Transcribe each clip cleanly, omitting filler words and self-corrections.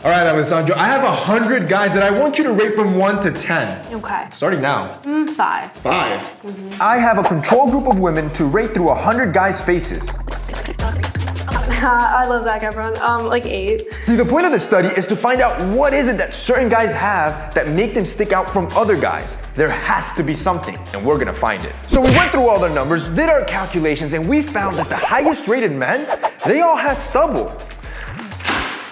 All right, Alessandro, I have 100 guys that I want you to rate from 1 to 10. Okay. Starting now. 5. 5. I have a control group of women to rate through 100 guys' faces. I love Zac Efron. Like 8. See, the point of the study is to find out what is it that certain guys have that make them stick out from other guys. There has to be something, and we're gonna find it. So we went through all their numbers, did our calculations, and we found that the highest rated men, they all had stubble.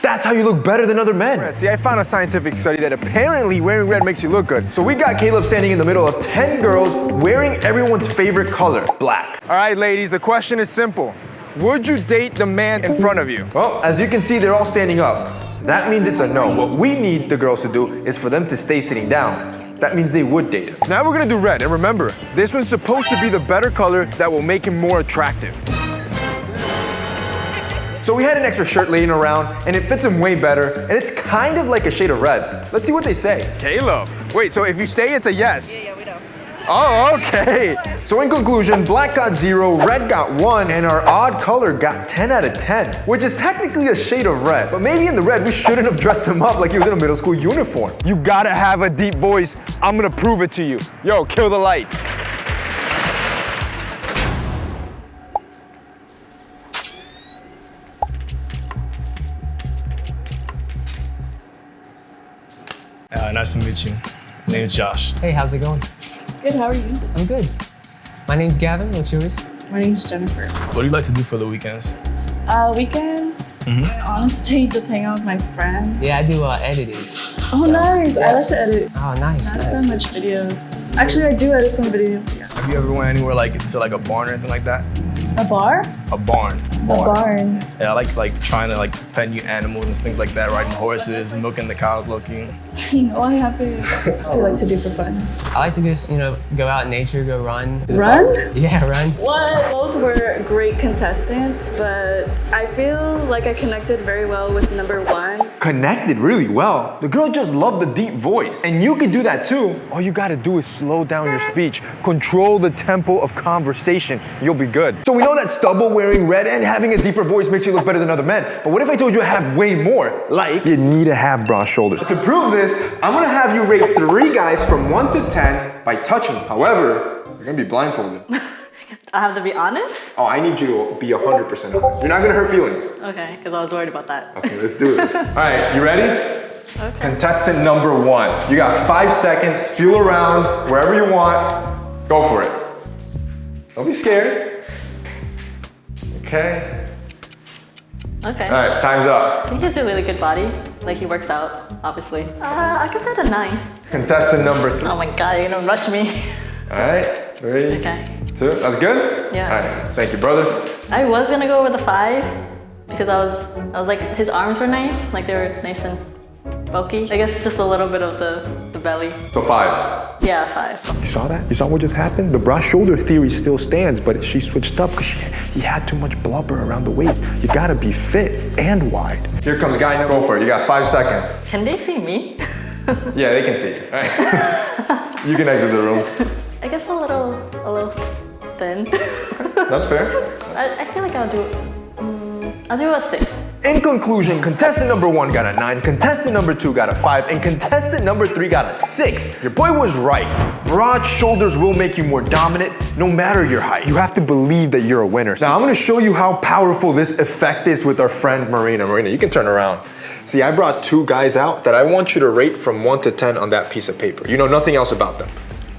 That's how you look better than other men. See, I found a scientific study that apparently wearing red makes you look good. So we got Caleb standing in the middle of 10 girls wearing everyone's favorite color, black. All right, ladies, the question is simple. Would you date the man in front of you? Well, as you can see, they're all standing up. That means it's a no. What we need the girls to do is for them to stay sitting down. That means they would date him. Now we're gonna do red, and remember, this one's supposed to be the better color that will make him more attractive. So we had an extra shirt laying around, and it fits him way better, and it's kind of like a shade of red. Let's see what they say. Caleb. Wait, so if you stay, it's a yes? Yeah, we know. Oh, okay. So in conclusion, black got 0, red got 1, and our odd color got 10 out of 10, which is technically a shade of red. But maybe in the red, we shouldn't have dressed him up like he was in a middle school uniform. You gotta have a deep voice. I'm gonna prove it to you. Yo, kill the lights. Nice to meet you. My name's Josh. Hey, how's it going? Good, how are you? I'm good. My name's Gavin, what's yours? My name's Jennifer. What do you like to do for the weekends? Weekends? Honestly, just hang out with my friends. Yeah, I do editing. Oh, nice. I like to edit. Oh, nice, Not that much videos. Actually, I do edit some videos. Yeah. Have you ever went anywhere like to like a barn or anything like that? A bar? A barn. A barn. Yeah, I like trying to like pet new animals and things like that, riding horses, milking the cows, looking. No, I haven't. I like to do for fun. I like to just, go out in nature, go run. Run? Yeah, run. What? Both were great contestants, but I feel like I connected very well with number 1. Connected really well. The girl just loved the deep voice. And you can do that too. All you gotta do is slow down your speech. Control the tempo of conversation. You'll be good. So we know that stubble, wearing red, and having a deeper voice makes you look better than other men. But what if I told you I have way more? Like, you need to have broad shoulders. To prove this, I'm gonna have you rate 3 guys from 1 to 10 by touching. However, you're gonna be blindfolded. I have to be honest? Oh, I need you to be 100% honest. You're not gonna hurt feelings. Okay, because I was worried about that. Okay, let's do this. All right, you ready? Okay. Contestant number 1. You got 5 seconds. Feel around wherever you want. Go for it. Don't be scared. Okay. Okay. All right, time's up. He has a really good body. Like, he works out, obviously. I give that a 9. Contestant number 3. Oh my god, you're gonna rush me. All right, 3, Okay. 2. That's good? Yeah. All right, thank you, brother. I was gonna go with a 5 because I was like, his arms were nice. Like, they were nice and bulky. I guess just a little bit of the belly. So 5. Yeah, 5. You saw that? You saw what just happened? The broad shoulder theory still stands, but she switched up because he had too much blubber around the waist. You gotta be fit and wide. Here comes guy number. Go for it. You got 5 seconds. Can they see me? Yeah, they can see you. All right. You can exit the room. I guess a little thin. That's fair. I feel like I'll do a 6. In conclusion, contestant number 1 got a 9, contestant number 2 got a 5, and contestant number 3 got a 6. Your boy was right. Broad shoulders will make you more dominant no matter your height. You have to believe that you're a winner. Now I'm gonna show you how powerful this effect is with our friend Marina. Marina, you can turn around. See, I brought 2 guys out that I want you to rate from 1 to 10 on that piece of paper. You know nothing else about them.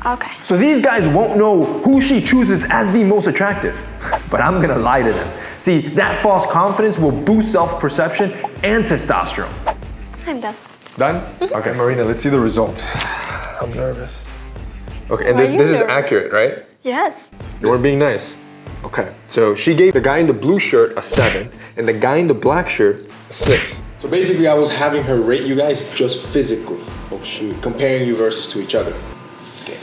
Okay. So these guys won't know who she chooses as the most attractive, but I'm gonna lie to them. See, that false confidence will boost self-perception and testosterone. I'm done. Done? Okay, Marina, let's see the results. I'm nervous. Okay, and Why this are you is nervous? accurate, right? Yes. You weren't being nice. Okay, so she gave the guy in the blue shirt a 7, and the guy in the black shirt a 6. So basically I was having her rate you guys just physically. Oh shoot, comparing you versus to each other. Damn,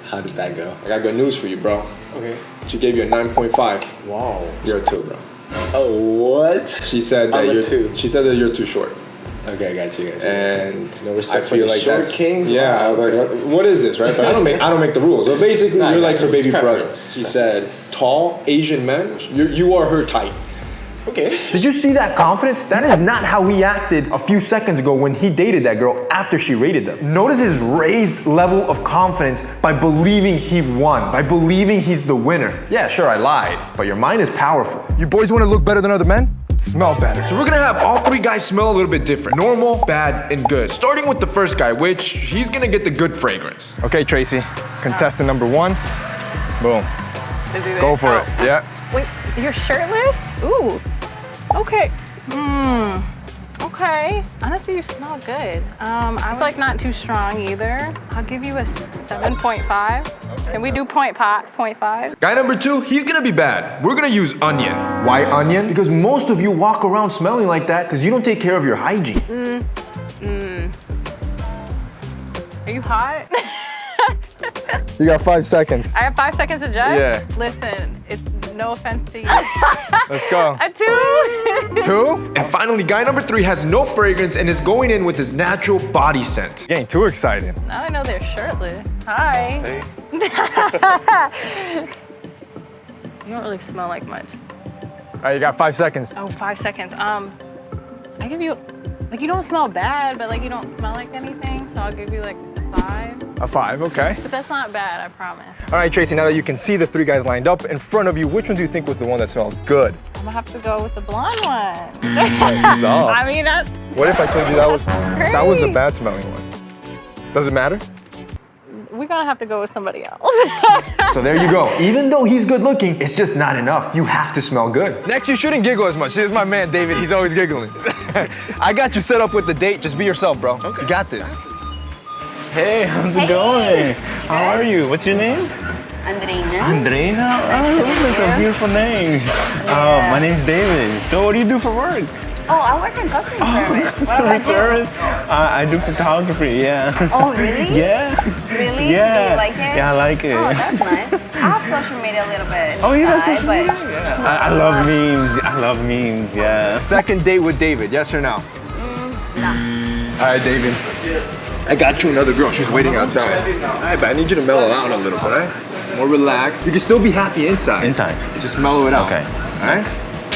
how did that go? I got good news for you, bro. Okay. She gave you a 9.5. Wow. You're a 2, bro. Oh, what? She said that I'm a you're 2. She said that you're too short. Okay, I got you. And no respect I for feel the like short that's kings. Yeah, I was like, what is this, right? But I don't make the rules. So basically, Nah, you're I like got her you. It's baby brother. preference. She said, tall Asian men. You are her type. Okay. Did you see that confidence? That is not how he acted a few seconds ago when he dated that girl after she rated them. Notice his raised level of confidence by believing he won, by believing he's the winner. Yeah, sure, I lied, but your mind is powerful. You boys want to look better than other men? Smell better. So we're gonna have all three guys smell a little bit different. Normal, bad, and good. Starting with the first guy, which he's gonna get the good fragrance. Okay, Tracy, contestant number 1. Boom. Go for it. Yeah. Wait, you're shirtless? Ooh. Okay. Okay. Honestly, you smell good. I was like not too strong either. I'll give you a 7.5. Can we do 0.5? Guy number 2, he's gonna be bad. We're gonna use onion. Why onion? Because most of you walk around smelling like that because you don't take care of your hygiene. Are you hot? You got 5 seconds. I have 5 seconds to judge? Yeah. Listen, it's no offense to you. Let's go. A 2? 2. And finally, guy number 3 has no fragrance and is going in with his natural body scent. Getting too excited. Now I know they're shirtless. Hi. Hey. You don't really smell like much. All right, you got 5 seconds. Oh, 5 seconds. I give you, like you don't smell bad, but like you don't smell like anything. So I'll give you like a 5. A 5, okay. But that's not bad, I promise. All right, Tracy, now that you can see the 3 guys lined up in front of you, which one do you think was the one that smelled good? I'm gonna have to go with the blonde one. She's off. I mean, that's What if I told you that was the great. bad smelling one? Does it matter? We're gonna have to go with somebody else. So there you go. Even though he's good looking, it's just not enough. You have to smell good. Next, you shouldn't giggle as much. Here's my man, David. He's always giggling. I got you set up with the date. Just be yourself, bro. Okay. You got this. Hey, how's it going? How are you? What's your name? Andreina. Andreina? Oh, that's a beautiful name. My name's David. So what do you do for work? Oh, I work in customer service. What about you? Service? I do photography, yeah. Oh, really? Yeah. Really? Yeah. Do you like it? Yeah, I like it. Oh, that's nice. I have social media a little bit. Oh, you have inside, social but media? Yeah. I love memes. I love memes, yeah. Second date with David, yes or no? No. All right, David. I got you another girl. She's waiting outside. All right, but I need you to mellow out a little bit, all right? More relaxed. You can still be happy inside. Inside. Just mellow it out. Okay. All right?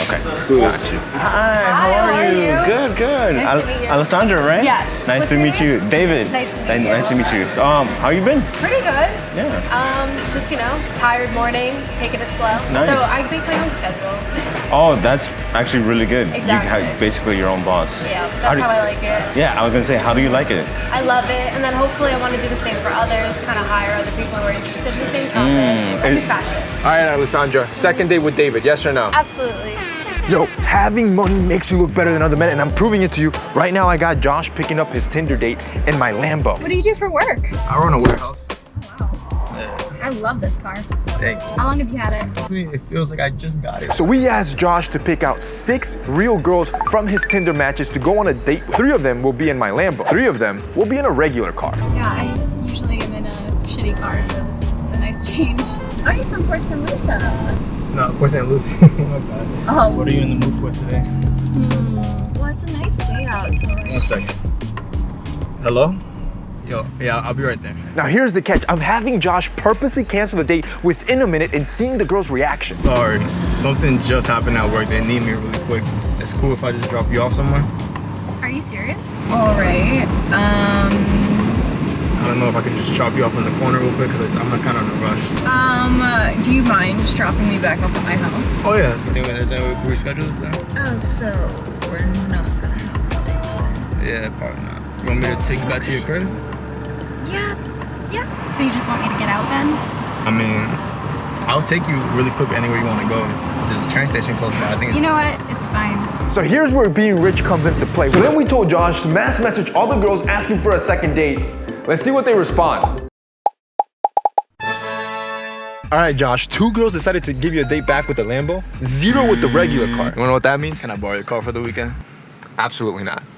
Okay. Cool. Got you. Hi, how are you? Good, good. Nice to meet you. Alessandra, right? Yes. Nice What's to your meet name? you. David. Nice to meet you. Nice to meet you. How you been? Pretty good. Yeah. Just, tired morning, taking it slow. Nice. So I make my own schedule. Oh, that's actually really good. Exactly. You have basically your own boss. Yeah, that's how I like it. Yeah, I was gonna say, how do you like it? I love it, and then hopefully I want to do the same for others, kind of hire other people who are interested in the same topic. I do fashion. All right, Alessandra. Second date with David, yes or no? Absolutely. Yo, having money makes you look better than other men, and I'm proving it to you. Right now, I got Josh picking up his Tinder date in my Lambo. What do you do for work? I run a warehouse. I love this car. Thank you. How long have you had it? See, it feels like I just got it. So we asked Josh to pick out 6 real girls from his Tinder matches to go on a date with. 3 of them will be in my Lambo. 3 of them will be in a regular car. Yeah, I usually am in a shitty car, so this is a nice change. Are you from Port St. Lucia? No, of course, St. Lucie. My bad. Oh. What are you in the mood for today? Well, it's a nice day out, so... 1 second. Hello? Yo, yeah, I'll be right there. Now here's the catch. I'm having Josh purposely cancel the date within a minute and seeing the girl's reaction. Sorry, something just happened at work. They need me really quick. It's cool if I just drop you off somewhere? Are you serious? All right. I don't know if I could just drop you off in the corner real quick because I'm kind of in a rush. Do you mind just dropping me back off at my house? Oh yeah. You think there's any way we can reschedule this then? Oh, so we're not gonna have this date today? Yeah, probably not. You want me to take you back to your crib? Yeah. So you just want me to get out then? I mean, I'll take you really quick anywhere you want to go. There's a train station close by. I think it's... You know what? It's fine. So here's where being rich comes into play. So then we told Josh to mass message all the girls asking for a second date. Let's see what they respond. All right, Josh, 2 girls decided to give you a date back with the Lambo, 0 with the regular car. You wanna know what that means? Can I borrow your car for the weekend? Absolutely not.